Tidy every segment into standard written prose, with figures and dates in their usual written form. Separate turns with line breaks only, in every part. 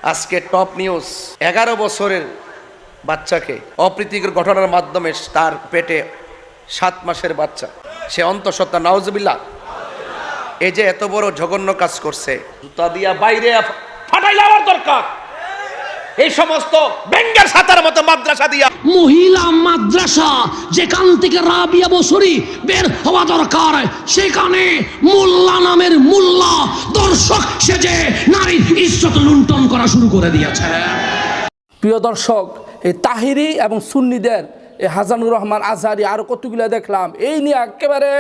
আজকে top news 11 বছরের বাচ্চাকে অপ্রীতিকর ঘটনার মাধ্যমে তার পেটে 7 মাসের বাচ্চা, সে অন্তঃসত্ত্বা, নাউজুবিল্লাহ। এই যে এত বড় জঘন্য কাজ করছে, জুতা দিয়া বাইরে ফাটাই যাওয়ার দরকার। এই সমস্ত বেঙ্গার সাতার মতো মাদ্রাসা দিয়া,
মহিলা মাদ্রাসা যেখান থেকে রাবিয়া বসরি বের হওয়া দরকার, সেখানে মোল্লা নামের মোল্লা দর্শক সেজে নারীর ইজ্জত লুণ্ঠন করা শুরু করে দিয়েছে।
প্রিয় দর্শক, এই তাহিরি এবং সুন্নিদের এই হাসানুর রহমান আজহারি আরো কতগুলো দেখলাম, এই নিয়ে একেবারে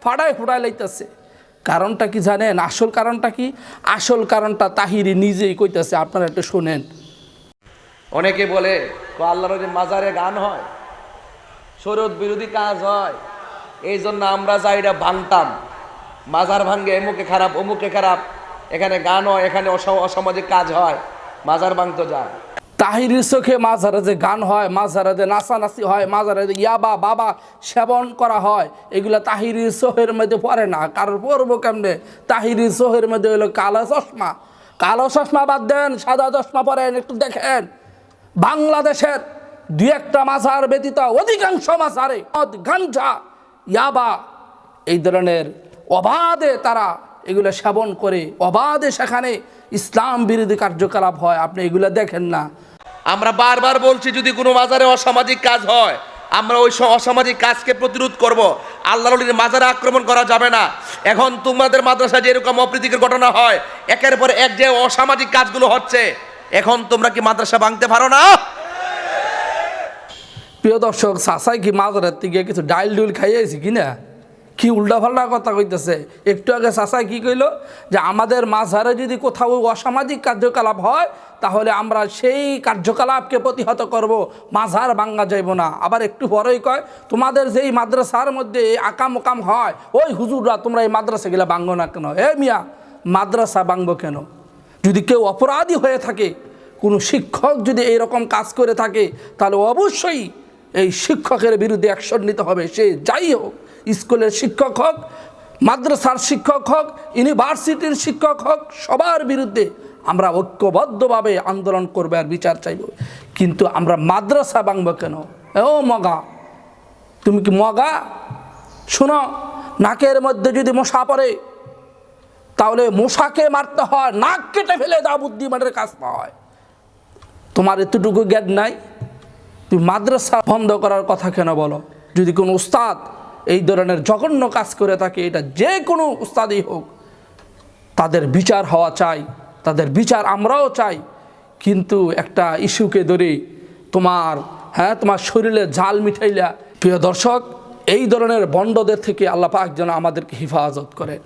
ফাটায় লাইতেছে। কারণটা কি জানেন? আসল কারণটা কি? আসল কারণটা তাহিরি নিজেই কইতেছে, আপনারা একটু শোনেন।
অনেকে বলে আল্লাহর যে মাজারে গান হয়, শরীয়ত বিরোধী কাজ হয়, এই জন্য আমরা যাই এটা ভাঙতাম। মাজার ভাঙ্গে এমুকে খারাপ, অমুকে খারাপ, এখানে গান হয়, এখানে অসামাজিক কাজ হয়, মাজার ভাঙতে যায়।
তাহিরির চোখে মাজারে যে গান হয়, মাজারে যে নাচানাচি হয়, মাজারে যে ইয়াবা বাবা সেবন করা হয়, এগুলো তাহিরির চোখের মধ্যে পড়ে না। কারোর পড়বো কেমনে? তাহিরির চোখের মধ্যে হলো কালো চশমা। কালো চশমা বাদ দেন, সাদা চশমা পরেন। একটু দেখেন বাংলাদেশের 2-1টা মাজার ব্যতীত অধিকাংশ মাজারে মদ, গাঞ্জা, ইয়াবা এই ধরনের অবাধে তারা এগুলো সেবন করে, অবাধে সেখানে ইসলাম বিরোধী কার্যকলাপ হয়। আপনি এগুলো দেখেন না।
আমরা বারবার বলছি, যদি কোনো মাজারে অসামাজিক কাজ হয়, আমরা ওই অসামাজিক কাজকে প্রতিরোধ করব। আল্লাহর ওলির মাজারে আক্রমণ করা যাবে না। এখন তোমাদের মাদ্রাসায় যেরকম অপ্রীতিকর ঘটনা হয়, একের পর এক যে অসামাজিক কাজগুলো হচ্ছে, এখন তোমরা কি মাদ্রাসা ভাঙতে পারো না?
প্রিয় দর্শক, চাচাই কি মাজারের থেকে কিছু ডাইল ডুল খাইয়েছি কিনা? কি উল্টাপাল্টা কথা কইতেছে। একটু আগে চাচাই কি কইল যে আমাদের মাজারে যদি কোথাও অসামাজিক কার্যকলাপ হয়, তাহলে আমরা সেই কার্যকলাপকে প্রতিহত করব, মাজার ভাঙ্গা যাইব না। আবার একটু পরেই কয় তোমাদের যেই মাদ্রাসার মধ্যে আকাম ওকাম হয়, ওই হুজুররা তোমরা এই মাদ্রাসাগুলো ভাঙ্গো না কেন? মিয়া, মাদ্রাসা ভাঙবো কেন? যদি কেউ অপরাধী হয়ে থাকে, কোনো শিক্ষক যদি এইরকম কাজ করে থাকে, তাহলে অবশ্যই এই শিক্ষকের বিরুদ্ধে অ্যাকশন নিতে হবে। সে যাই হোক, স্কুলের শিক্ষক হোক, মাদ্রাসার শিক্ষক হোক, ইউনিভার্সিটির শিক্ষক হোক, সবার বিরুদ্ধে আমরা ঐক্যবদ্ধভাবে আন্দোলন করবো আর বিচার চাইব। কিন্তু আমরা মাদ্রাসা ভাঙবো কেন? ও মগা, তুমি কি মগা? শোনো, নাকের মধ্যে যদি মশা পড়ে, তাহলে মশাকে মারতে হয়, নাক কেটে ফেলে দাও, বুদ্ধিমানের কাজ না হয়। তোমার এতটুকু জ্ঞান নাই? তুমি মাদ্রাসা বন্ধ করার কথা কেন বলো? যদি কোনো উস্তাদ এই ধরনের জঘন্য কাজ করে থাকে, এটা যে কোনো উস্তাদই হোক, তাদের বিচার হওয়া চাই, তাদের বিচার আমরাও চাই। কিন্তু একটা ইস্যুকে ধরে তোমার শরীরে ঝাল মিঠাইলা। প্রিয় দর্শক, এই ধরনের বন্ডদের থেকে আল্লাহ পাক যেন আমাদেরকে হেফাজত করেন।